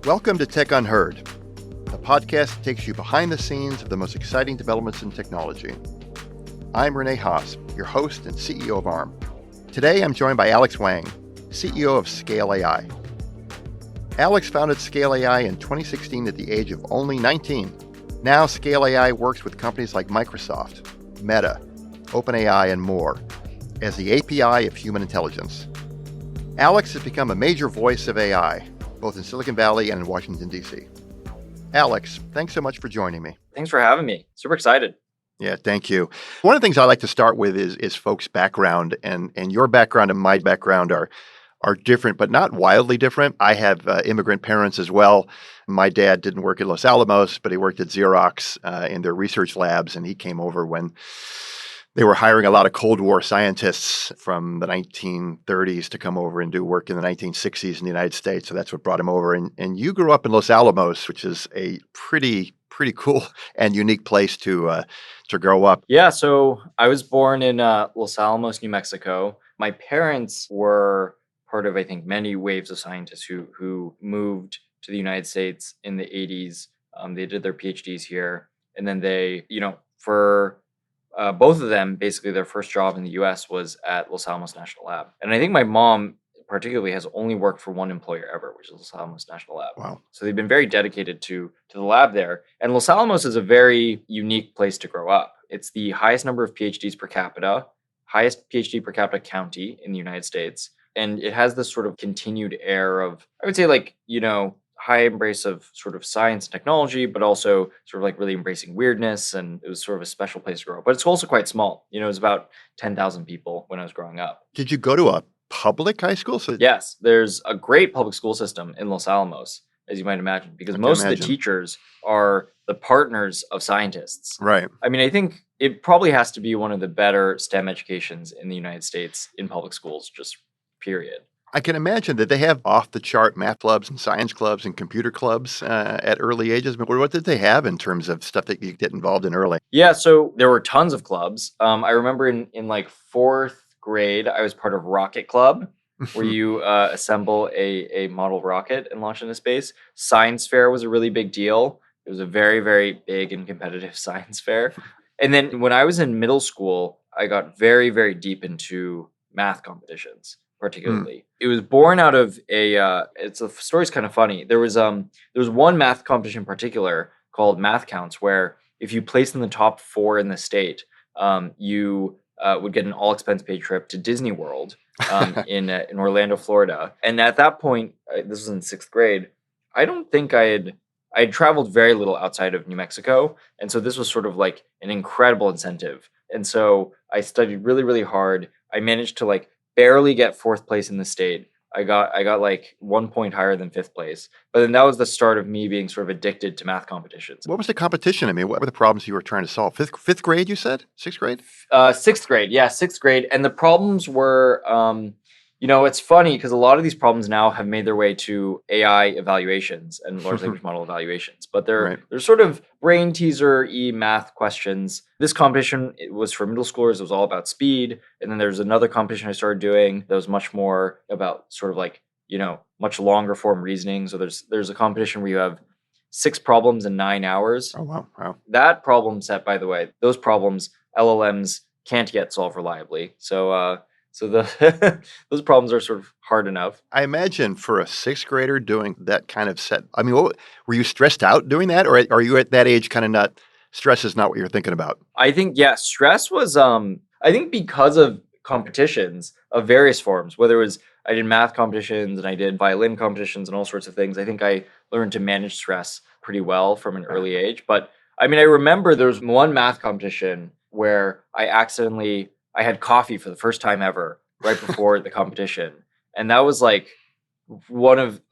Welcome to Tech Unheard, a podcast that takes you behind the scenes of the most exciting developments in technology. I'm Rene, your host and CEO of Arm. Today, I'm joined by Alex Wang, CEO of Scale AI. Alex founded Scale AI in 2016 at the age of only 19. Now, Scale AI works with companies like Microsoft, Meta, OpenAI, and more as the API of human intelligence. Alex has become a major voice of AI, both in Silicon Valley and in Washington, D.C. Alex, thanks so much for joining me. Thanks for having me. Super excited. Yeah, thank you. One of the things I like to start with is folks' background, and your background and my background are different, but not wildly different. I have immigrant parents as well. My dad didn't work at Los Alamos, but he worked at Xerox in their research labs, and he came over when they were hiring a lot of Cold War scientists from the 1930s to come over and do work in the 1960s in the United States. So that's what brought him over. And you grew up in Los Alamos, which is a pretty cool and unique place to grow up. Yeah, so I was born in Los Alamos, New Mexico. My parents were part of, I think, many waves of scientists who moved to the United States in the 80s. They did their PhDs here. And then they, for both of them, basically their first job in the US was at Los Alamos National Lab. And I think my mom particularly has only worked for one employer ever, which is Los Alamos National Lab. Wow. So they've been very dedicated to the lab there. And Los Alamos is a very unique place to grow up. It's the highest number of PhDs per capita, highest PhD per capita county in the United States. And it has this sort of continued air of, I would say, high embrace of sort of science and technology, but also sort of like really embracing weirdness. And it was sort of a special place to grow up. But it's also quite small. It was about 10,000 people when I was growing up. Did you go to a public high school? Yes, there's a great public school system in Los Alamos, as you might imagine, because most of the teachers are the partners of scientists. Right. I mean, I think it probably has to be one of the better STEM educations in the United States in public schools, just period. I can imagine that they have off-the-chart math clubs and science clubs and computer clubs at early ages. But what did they have in terms of stuff that you get involved in early? Yeah, so there were tons of clubs. I remember in like fourth grade, I was part of Rocket Club, where you assemble a model rocket and launch into space. Science fair was a really big deal. It was a very, very big and competitive science fair. And then when I was in middle school, I got very, very deep into math competitions. Particularly, It was born out of the story's kind of funny. There was one math competition in particular called Math Counts, where if you placed in the top 4 in the state, you would get an all expense paid trip to Disney World in Orlando, Florida. And at that point, this was in 6th grade. I don't think I had traveled very little outside of New Mexico, and so this was sort of like an incredible incentive. And so I studied really, really hard. I managed to barely get 4th place in the state. I got like 1 point higher than 5th place. But then that was the start of me being sort of addicted to math competitions. What was the competition? I mean, what were the problems you were trying to solve? Fifth grade, you said? 6th grade? 6th grade. Yeah, 6th grade. And the problems were, it's funny because a lot of these problems now have made their way to AI evaluations and large language model evaluations, but they're sort of brain teaser-y math questions. This competition, it was for middle schoolers. It was all about speed. And then there's another competition I started doing that was much more about sort of much longer form reasoning. So there's a competition where you have 6 problems in 9 hours. Oh, wow. That problem set, by the way, those problems, LLMs can't yet solve reliably. So those problems are sort of hard enough. I imagine for a 6th grader doing that kind of set, I mean, were you stressed out doing that? Or are you at that age kind of not, stress is not what you're thinking about? I think, stress was, I think because of competitions of various forms, whether it was, I did math competitions and I did violin competitions and all sorts of things. I think I learned to manage stress pretty well from an early age. But I mean, I remember there was one math competition where I had coffee for the first time ever right before the competition. And that was like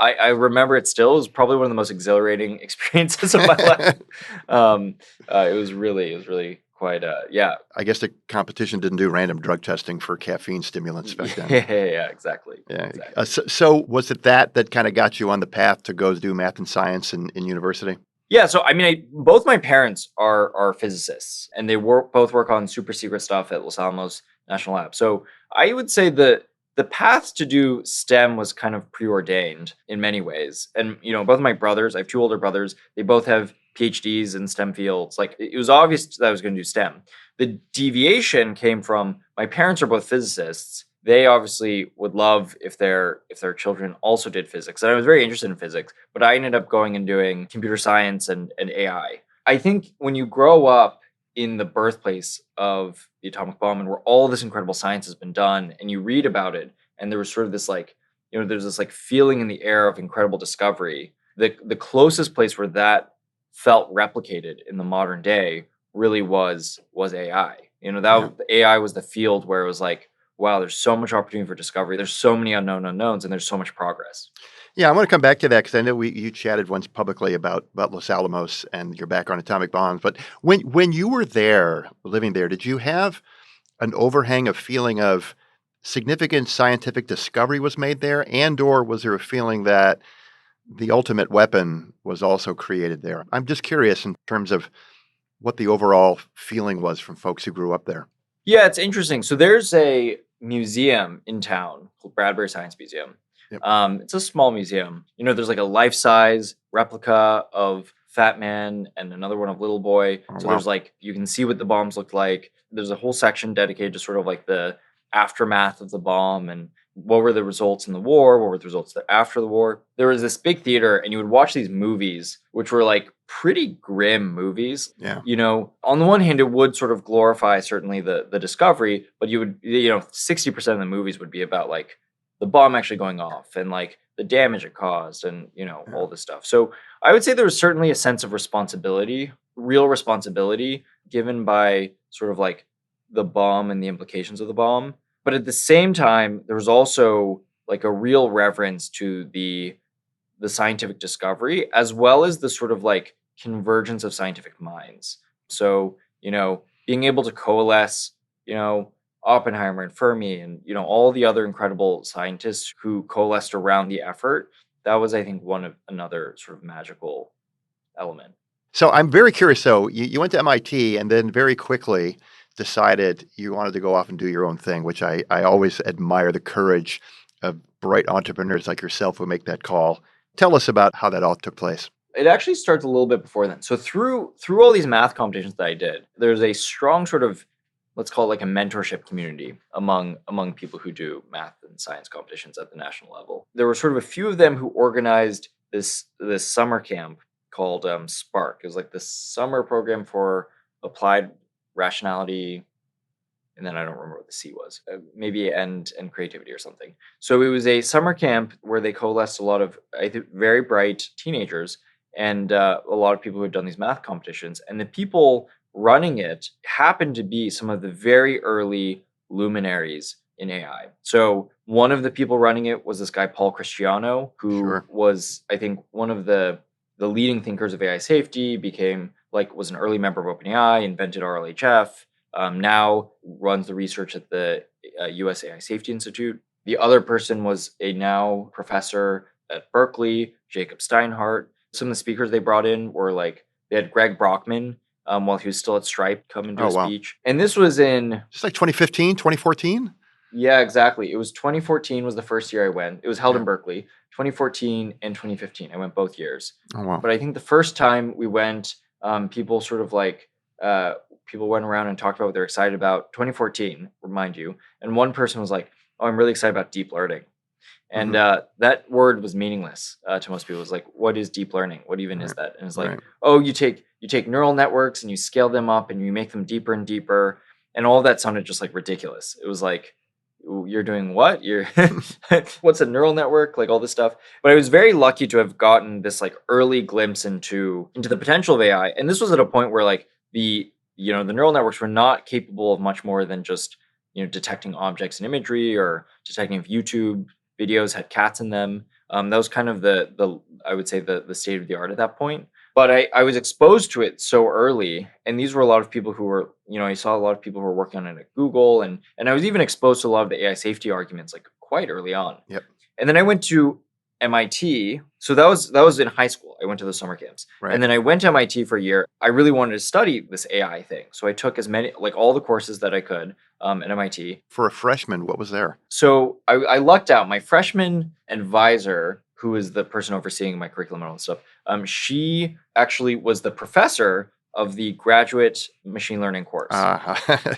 I remember it still. It was probably one of the most exhilarating experiences of my life. It was really quite, I guess the competition didn't do random drug testing for caffeine stimulants back then. Yeah, exactly. Yeah. Exactly. So was it that kind of got you on the path to go do math and science in university? Yeah, so I mean, both my parents are physicists, and they both work on super secret stuff at Los Alamos National Lab. So I would say that the path to do STEM was kind of preordained in many ways. And, both of my brothers, I have two older brothers, they both have PhDs in STEM fields. Like, it was obvious that I was going to do STEM. The deviation came from my parents are both physicists. They obviously would love if their children also did physics. And I was very interested in physics, but I ended up going and doing computer science and AI. I think when you grow up in the birthplace of the atomic bomb and where all this incredible science has been done and you read about it, and there was sort of this there's this feeling in the air of incredible discovery. The closest place where that felt replicated in the modern day really was AI. AI was the field where it was like, wow, there's so much opportunity for discovery. There's so many unknown unknowns, and there's so much progress. Yeah, I want to come back to that because I know you chatted once publicly about Los Alamos and your background in atomic bombs. But when you were there, living there, did you have an overhang of feeling of significant scientific discovery was made there, or was there a feeling that the ultimate weapon was also created there? I'm just curious in terms of what the overall feeling was from folks who grew up there. Yeah, it's interesting. So there's a museum in town called Bradbury Science Museum. Yep. It's a small museum. There's like a life-size replica of Fat Man and another one of Little Boy. So wow. There's you can see what the bombs looked like. There's a whole section dedicated to sort of the aftermath of the bomb and what were the results in the war, what were the results after the war. There was this big theater, and you would watch these movies, which were pretty grim movies. Yeah. On the one hand, it would sort of glorify certainly the discovery, but you would, 60% of the movies would be about the bomb actually going off and the damage it caused and, all this stuff. So I would say there was certainly a sense of responsibility, real responsibility given by sort of the bomb and the implications of the bomb. But at the same time, there was also a real reverence to the scientific discovery, as well as the sort of convergence of scientific minds. So, being able to coalesce, Oppenheimer and Fermi and, all the other incredible scientists who coalesced around the effort, that was, I think, another sort of magical element. So I'm very curious. So you went to MIT and then very quickly decided you wanted to go off and do your own thing, which I always admire the courage of bright entrepreneurs like yourself who make that call. Tell us about how that all took place. It actually starts a little bit before then. So through all these math competitions that I did, there's a strong sort of, let's call it a mentorship community among people who do math and science competitions at the national level. There were sort of a few of them who organized this summer camp called Spark. It was this summer program for applied rationality, and then I don't remember what the C was, maybe and creativity or something. So it was a summer camp where they coalesced a lot of, I think, very bright teenagers and a lot of people who had done these math competitions. And the people running it happened to be some of the very early luminaries in AI. So one of the people running it was this guy, Paul Cristiano, who was, I think, one of the leading thinkers of AI safety, was an early member of OpenAI, invented RLHF, now runs the research at the US AI Safety Institute. The other person was a now professor at Berkeley, Jacob Steinhardt. Some of the speakers they brought in were they had Greg Brockman, while he was still at Stripe, come and do a speech. And this was in... Just 2015, 2014? Yeah, exactly. It was 2014 was the first year I went. It was held in Berkeley. 2014 and 2015. I went both years. Oh, wow. But I think the first time we went, people sort of people went around and talked about what they're excited about. 2014, remind you. And one person was like, oh, I'm really excited about deep learning. And that word was meaningless to most people. It was what is deep learning? What even is that? And it's oh, you take neural networks and you scale them up and you make them deeper and deeper. And all that sounded just ridiculous. It was you're doing what? You're what's a neural network? All this stuff. But I was very lucky to have gotten this early glimpse into the potential of AI. And this was at a point where the neural networks were not capable of much more than just detecting objects in imagery or detecting if YouTube videos had cats in them. That was kind of the I would say the state of the art at that point. But I was exposed to it so early, and these were a lot of people who were, I saw a lot of people who were working on it at Google, and I was even exposed to a lot of the AI safety arguments quite early on. Yep. And then I went to MIT. So that was in high school. I went to the summer camps. Right. And then I went to MIT for a year. I really wanted to study this AI thing. So I took as many, like all the courses that I could at MIT. For a freshman, what was there? So I lucked out. My freshman advisor, who is the person overseeing my curriculum and all that stuff, she actually was the professor of the graduate machine learning course.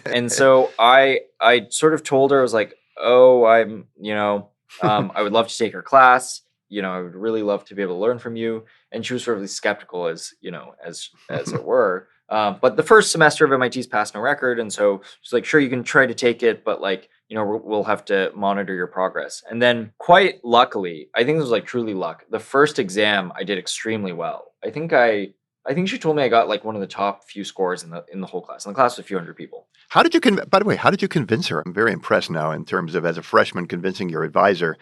And so I sort of told her, I was like, oh, I'm, I would love to take her class. I would really love to be able to learn from you. And she was sort of skeptical as it were. But the first semester of MIT's passed no record. And so she's like, sure, you can try to take it, but we'll have to monitor your progress. And then quite luckily, I think this was truly luck. The first exam I did extremely well. I think she told me I got one of the top few scores in the whole class. And the class was a few hundred people. By the way, how did you convince her? I'm very impressed now in terms of, as a freshman, convincing your advisor,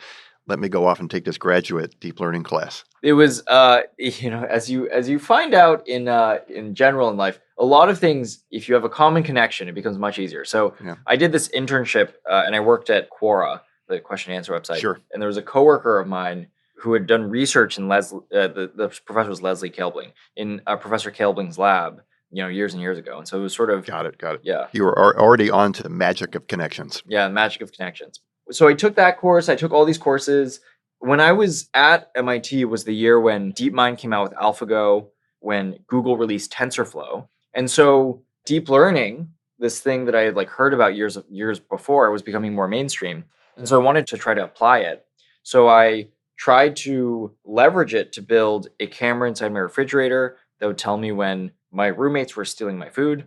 let me go off and take this graduate deep learning class. It was, as you find out in general in life, a lot of things, if you have a common connection, it becomes much easier. So yeah. I did this internship and I worked at Quora, the question and answer website. Sure. And there was a coworker of mine who had done research in the professor was Leslie Kelbling, in Professor Kelbling's lab, years and years ago. And so it was sort of... Got it. Yeah. You were already on to the magic of connections. Yeah, the magic of connections. So I took that course. I took all these courses. When I was at MIT was the year when DeepMind came out with AlphaGo, when Google released TensorFlow. And so deep learning, this thing that I had heard about years before, was becoming more mainstream. And so I wanted to try to apply it. So I tried to leverage it to build a camera inside my refrigerator that would tell me when my roommates were stealing my food.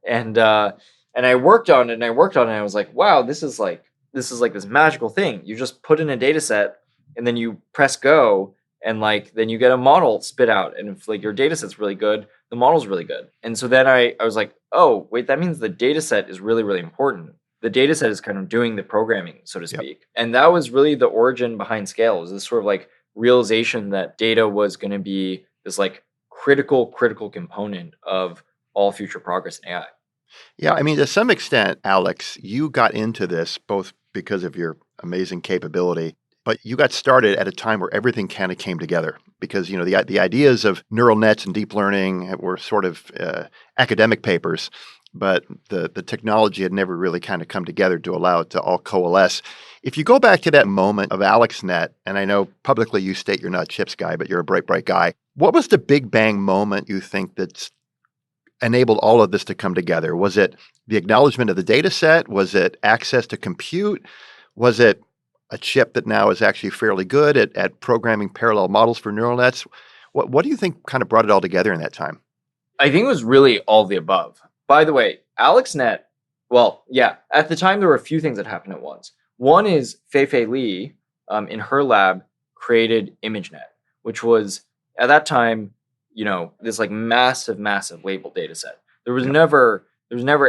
And I worked on it and I was like, wow, this is like this magical thing. You just put in a data set and then you press go and then you get a model spit out. And if your data set's really good, the model's really good. And so then I was like, oh, wait, that means the data set is really, really important. The data set is kind of doing the programming, so to speak. Yep. And that was really the origin behind Scale, was this sort of realization that data was going to be this critical component of all future progress in AI. Yeah, I mean, to some extent, Alex, you got into this both because of your amazing capability, but you got started at a time where everything kind of came together because, the ideas of neural nets and deep learning were sort of academic papers, but the technology had never really kind of come together to allow it to all coalesce. If you go back to that moment of AlexNet, and I know publicly you state you're not a chips guy, but you're a bright guy, what was the big bang moment you think that's enabled all of this to come together? Was it the acknowledgement of the data set? Was it access to compute? Was it a chip that now is actually fairly good at programming parallel models for neural nets? What do you think kind of brought it all together in that time? I think it was really all of the above. By the way, AlexNet, well, yeah, at the time there were a few things that happened at once. One is Fei Li, in her lab, created ImageNet, which was, at that time, this massive labeled data set. There was never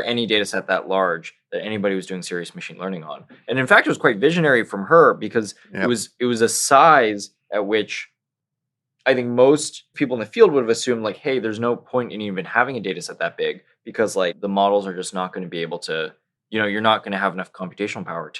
any data set that large that anybody was doing serious machine learning on. And in fact, it was quite visionary from her because it was a size at which I think most people in the field would have assumed hey, there's no point in even having a data set that big because the models are just not going to be able to, you're not going to have enough computational power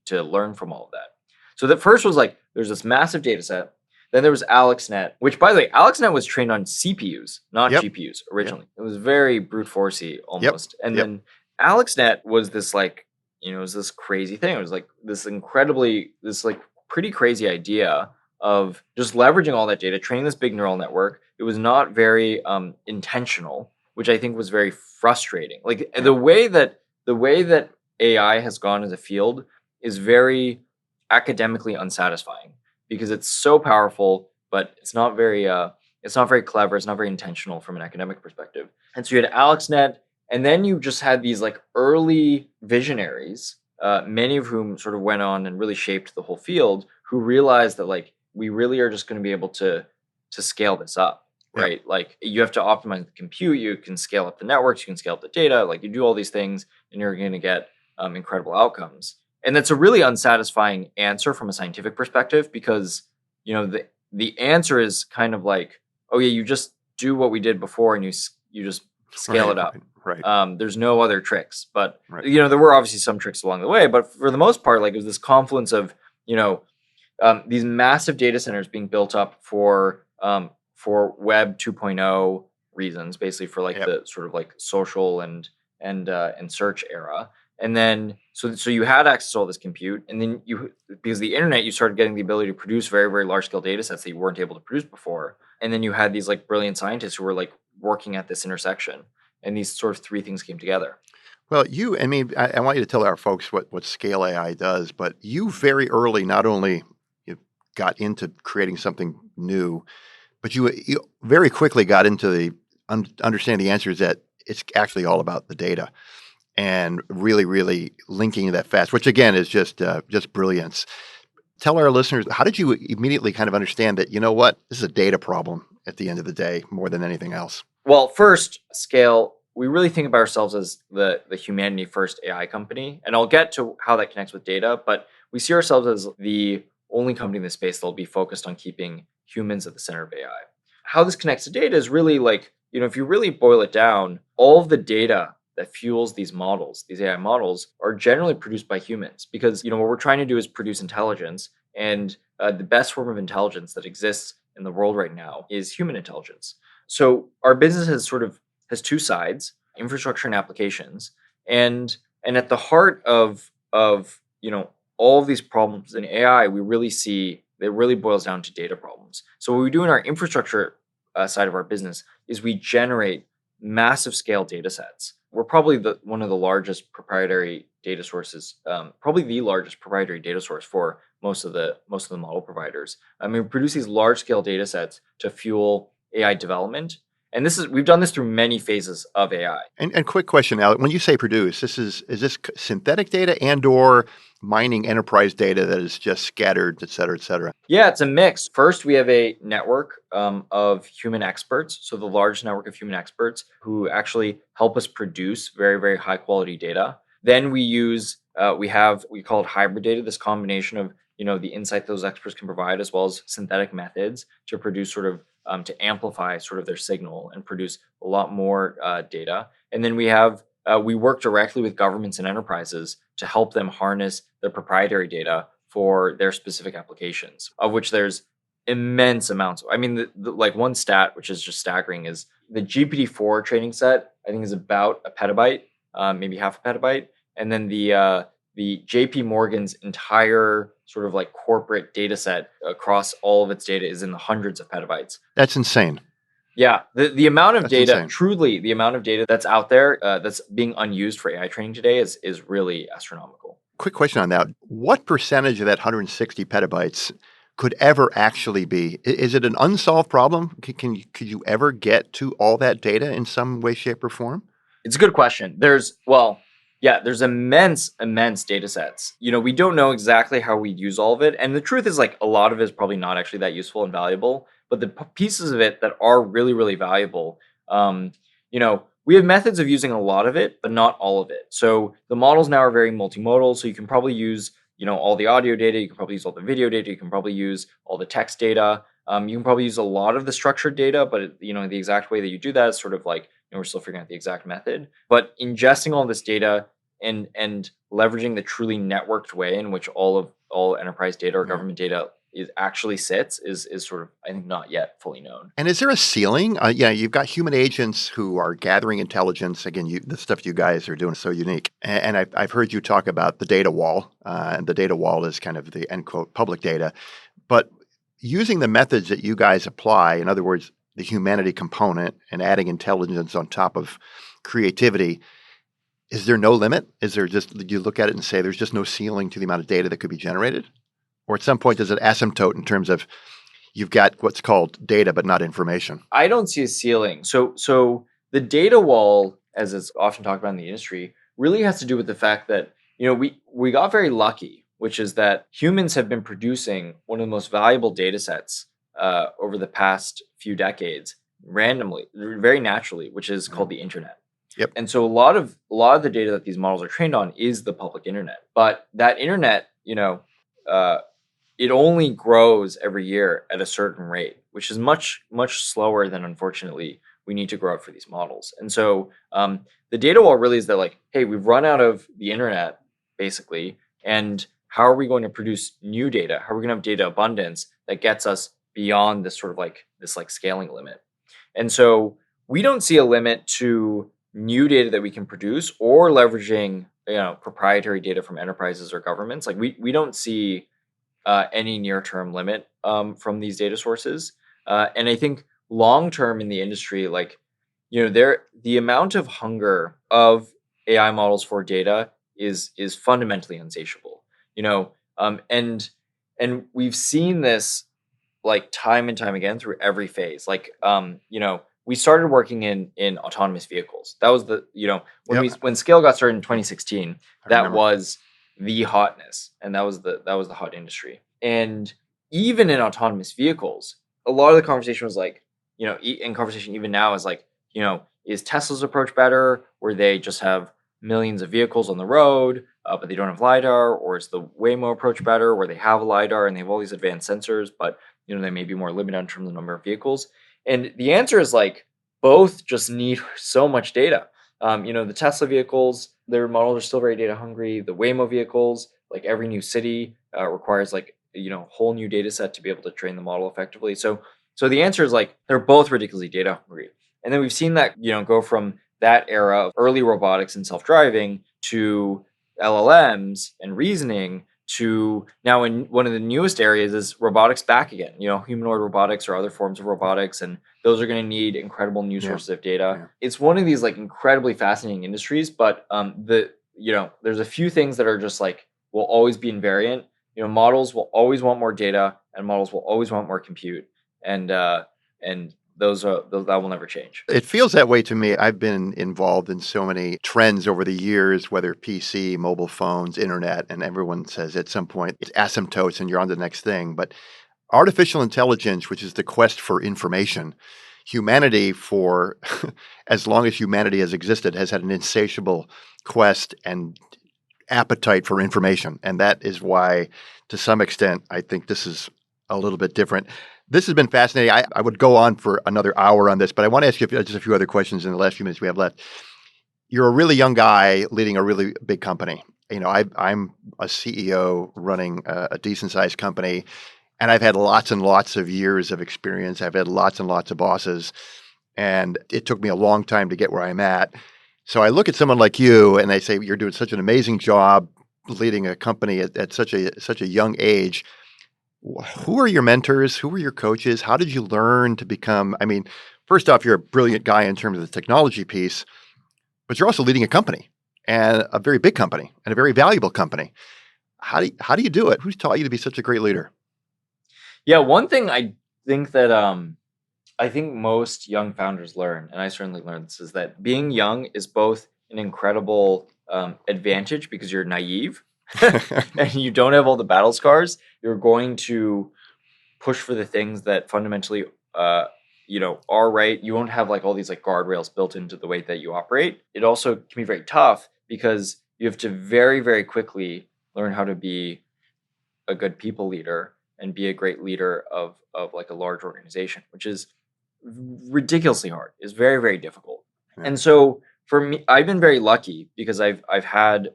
to learn from all of that. So the first was there's this massive data set. Then there was AlexNet, which, by the way, AlexNet was trained on CPUs, not GPUs originally. It was very brute forcey almost. And then AlexNet was this it was this crazy thing. It was this pretty crazy idea of just leveraging all that data, training this big neural network. It was not very intentional, which I think was very frustrating. The way that AI has gone as a field is very academically unsatisfying because it's so powerful, but it's not very clever. It's not very intentional from an academic perspective. And so you had AlexNet, and then you just had these early visionaries, many of whom sort of went on and really shaped the whole field, who realized that we really are just going to be able to scale this up, right? You have to optimize the compute. You can scale up the networks. You can scale up the data. You do all these things, and you're going to get incredible outcomes. And that's a really unsatisfying answer from a scientific perspective because, the answer is kind of oh yeah, you just do what we did before and you just scale it up. Right. There's no other tricks, but there were obviously some tricks along the way, but for the most part, it was this confluence of, these massive data centers being built up Web 2.0 reasons, basically for like Yep. the sort of like social and search era. And then so you had access to all this compute, and then because of the internet, you started getting the ability to produce very, very large scale data sets that you weren't able to produce before. And then you had these like brilliant scientists who were like working at this intersection, and these sort of three things came together. Well, I want you to tell our folks what Scale AI does, but you very early not only you got into creating something new, but you very quickly got into the understanding the answer is that it's actually all about the data and really, really linking that fast, which again is just brilliance. Tell our listeners, how did you immediately kind of understand that, you know what, this is a data problem at the end of the day more than anything else? Well, first, Scale, we really think of ourselves as the humanity first AI company. And I'll get to how that connects with data, but we see ourselves as the only company in this space that'll be focused on keeping humans at the center of AI. How this connects to data is really like, if you really boil it down, all of the data that fuels these models, these AI models, are generally produced by humans because, what we're trying to do is produce intelligence. And the best form of intelligence that exists in the world right now is human intelligence. So our business has two sides, infrastructure and applications. And at the heart of all of these problems in AI, we really see it really boils down to data problems. So what we do in our infrastructure side of our business is we generate massive scale data sets. We're probably one of the largest proprietary data sources, probably the largest proprietary data source for most of the model providers. I mean, we produce these large scale data sets to fuel AI development. And we've done this through many phases of AI. And quick question, Alex, when you say produce, is this synthetic data and or mining enterprise data that is just scattered, et cetera, et cetera? Yeah, it's a mix. First, we have a network of human experts. So the largest network of human experts who actually help us produce very, very high quality data. Then we call it hybrid data, this combination of, the insight those experts can provide as well as synthetic methods to produce to amplify sort of their signal and produce a lot more data. And then we work directly with governments and enterprises to help them harness their proprietary data for their specific applications, of which there's immense amounts. I mean, like one stat, which is just staggering, is the GPT-4 training set, I think is about a petabyte, maybe half a petabyte. And then the JP Morgan's entire sort of like corporate data set across all of its data is in the hundreds of petabytes. That's insane. Yeah, the amount of That's data, insane. truly the amount of data that's out there that's being unused for AI training today is really astronomical. Quick question on that. What percentage of that 160 petabytes could ever actually be? Is it an unsolved problem? Could you ever get to all that data in some way, shape, or form? It's a good question. There's immense data sets. We don't know exactly how we'd use all of it. And the truth is like a lot of it is probably not actually that useful and valuable. But the pieces of it that are really, really valuable, we have methods of using a lot of it, but not all of it. So the models now are very multimodal. So you can probably use, all the audio data. You can probably use all the video data. You can probably use all the text data. You can probably use a lot of the structured data, but the exact way that you do that is sort of like, we're still figuring out the exact method. But ingesting all this data and leveraging the truly networked way in which all enterprise data or government data actually sits is sort of, I think, not yet fully known. And is there a ceiling? You've got human agents who are gathering intelligence. Again, the stuff you guys are doing is so unique. And I've heard you talk about the data wall, and the data wall is kind of the end quote public data. But using the methods that you guys apply, in other words, the humanity component and adding intelligence on top of creativity, is there no limit? Is there you look at it and say there's just no ceiling to the amount of data that could be generated? Or at some point, does it asymptote in terms of you've got what's called data, but not information? I don't see a ceiling. So the data wall, as it's often talked about in the industry, really has to do with the fact that, we got very lucky, which is that humans have been producing one of the most valuable data sets over the past few decades randomly, very naturally, which is called the internet. Yep. And so a lot of the data that these models are trained on is the public internet. But that internet, it only grows every year at a certain rate, which is much, much slower than, unfortunately, we need to grow up for these models. And so the data wall really is that like, hey, we've run out of the internet, basically, and how are we going to produce new data? How are we going to have data abundance that gets us beyond this sort of like this like scaling limit? And so we don't see a limit to new data that we can produce or leveraging proprietary data from enterprises or governments. Like we don't see any near-term limit from these data sources. And I think long-term in the industry, like, the amount of hunger of AI models for data is fundamentally insatiable. And we've seen this like time and time again through every phase. Like, we started working in autonomous vehicles. That was when scale got started in 2016. That was the hotness, and that was the hot industry. And even in autonomous vehicles, a lot of the conversation was like, in conversation even now is like, is Tesla's approach better, where they just have millions of vehicles on the road, but they don't have LiDAR, or is the Waymo approach better, where they have a LiDAR and they have all these advanced sensors, but they may be more limited in terms of the number of vehicles? And the answer is like both just need so much data. The Tesla vehicles, their models are still very data hungry. The Waymo vehicles, like every new city requires like whole new data set to be able to train the model effectively. So the answer is like they're both ridiculously data hungry. And then we've seen that go from that era of early robotics and self-driving to LLMs and reasoning to now in one of the newest areas is robotics back again, humanoid robotics or other forms of robotics. And those are going to need incredible new sources of data. Yeah. It's one of these like incredibly fascinating industries, but there's a few things that are just like will always be invariant. Models will always want more data, and models will always want more compute, and those that will never change. It feels that way to me. I've been involved in so many trends over the years, whether PC, mobile phones, internet, and everyone says at some point it's asymptotes and you're on to the next thing. But artificial intelligence, which is the quest for information, humanity for as long as humanity has existed has had an insatiable quest and appetite for information. And that is why, to some extent, I think this is a little bit different. This has been fascinating. I would go on for another hour on this, but I want to ask you just a few other questions in the last few minutes we have left. You're a really young guy leading a really big company. I'm a CEO running a decent-sized company, and I've had lots and lots of years of experience. I've had lots and lots of bosses, and it took me a long time to get where I'm at. So I look at someone like you, and I say, you're doing such an amazing job leading a company at such a young age. Who are your mentors? Who are your coaches? How did you learn to become? I mean, first off, you're a brilliant guy in terms of the technology piece, but you're also leading a company, and a very big company, and a very valuable company. How do you do it? Who's taught you to be such a great leader? Yeah, one thing I think that I think most young founders learn, and I certainly learned this, is that being young is both an incredible advantage because you're naive and you don't have all the battle scars. You're going to push for the things that fundamentally, are right. You won't have like all these like guardrails built into the way that you operate. It also can be very tough because you have to very, very quickly learn how to be a good people leader and be a great leader of like a large organization, which is ridiculously hard. It's very, very difficult. Yeah. And so for me, I've been very lucky because I've had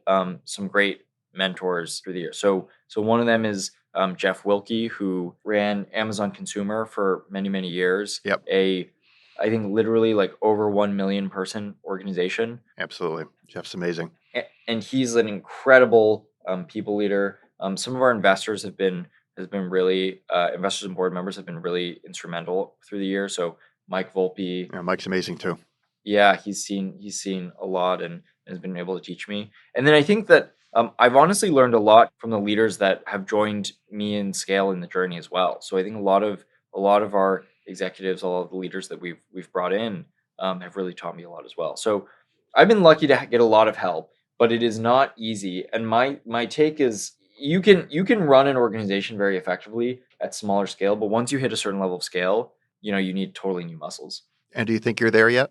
some great mentors through the years. So one of them is Jeff Wilke, who ran Amazon Consumer for many, many years. Yep. I think literally like over 1 million person organization. Absolutely. Jeff's amazing. And he's an incredible people leader. Some of our investors have been really investors and board members have been really instrumental through the years. So Mike Volpe. Yeah, Mike's amazing too. Yeah, he's seen a lot and has been able to teach me. And then I think that I've honestly learned a lot from the leaders that have joined me in scale in the journey as well. So I think a lot of our executives, all of the leaders that we've brought in have really taught me a lot as well. So I've been lucky to get a lot of help, but it is not easy. And my take is you can run an organization very effectively at smaller scale, but once you hit a certain level of scale, you need totally new muscles. And do you think you're there yet?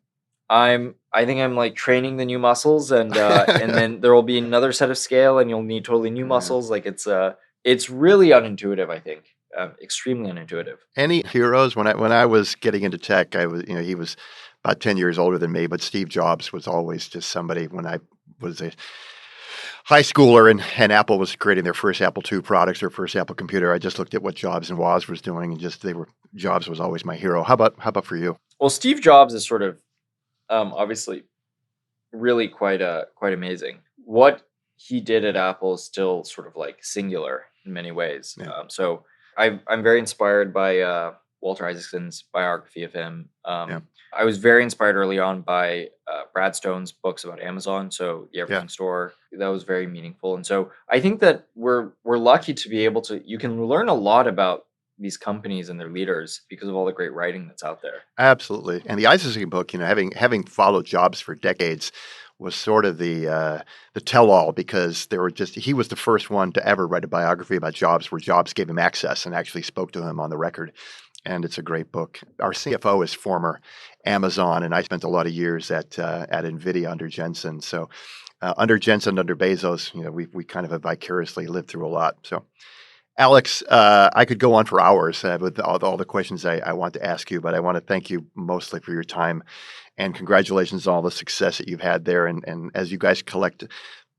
I think I'm like training the new muscles, and then there will be another set of scale, and you'll need totally new muscles. Like it's really unintuitive. I think extremely unintuitive. Any heroes? When I was getting into tech, I was he was about 10 years older than me, but Steve Jobs was always just somebody when I was a high schooler and Apple was creating their first Apple II products, their first Apple computer, I just looked at what Jobs and Woz was doing, and Jobs was always my hero. How about for you? Well, Steve Jobs is sort of obviously really quite amazing. What he did at Apple is still sort of like singular in many ways. Yeah. So I'm very inspired by Walter Isaacson's biography of him. I was very inspired early on by Brad Stone's books about Amazon. So the Everything Store, that was very meaningful. And so I think that we're lucky to be able to, you can learn a lot about these companies and their leaders because of all the great writing that's out there. Absolutely. And the Isaacson book, having followed Jobs for decades, was sort of the tell-all, because he was the first one to ever write a biography about Jobs where Jobs gave him access and actually spoke to him on the record. And it's a great book. Our CFO is former Amazon, and I spent a lot of years at NVIDIA under Jensen. So under Jensen, under Bezos, we kind of have vicariously lived through a lot. So Alex, I could go on for hours with all the questions I want to ask you, but I want to thank you mostly for your time, and congratulations on all the success that you've had there. And as you guys collect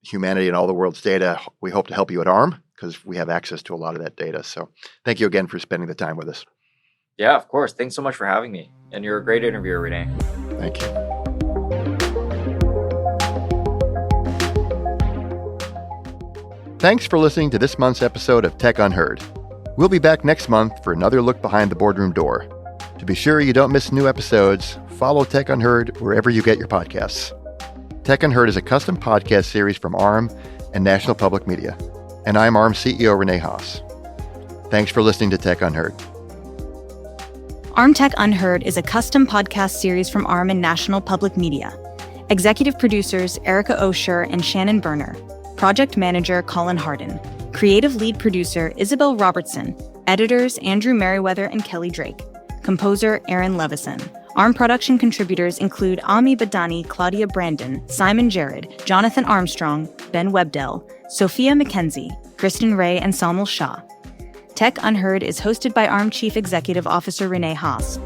humanity and all the world's data, we hope to help you at ARM because we have access to a lot of that data. So thank you again for spending the time with us. Yeah, of course. Thanks so much for having me. And you're a great interviewer, Rene. Thank you. Thanks for listening to this month's episode of Tech Unheard. We'll be back next month for another look behind the boardroom door. To be sure you don't miss new episodes, follow Tech Unheard wherever you get your podcasts. Tech Unheard is a custom podcast series from ARM and National Public Media. And I'm ARM CEO Rene Haas. Thanks for listening to Tech Unheard. ARM Tech Unheard is a custom podcast series from ARM and National Public Media. Executive producers Erica Osher and Shannon Boerner. Project manager Colin Harden. Creative lead producer Isabel Robertson. Editors Andrew Meriwether and Kelly Drake. Composer Aaron Levison. ARM production contributors include Ami Badani, Claudia Brandon, Simon Jared, Jonathan Armstrong, Ben Webdell, Sofia McKenzie, Kristen Ray, and Saumil Shah. Tech Unheard is hosted by ARM Chief Executive Officer Rene Haas.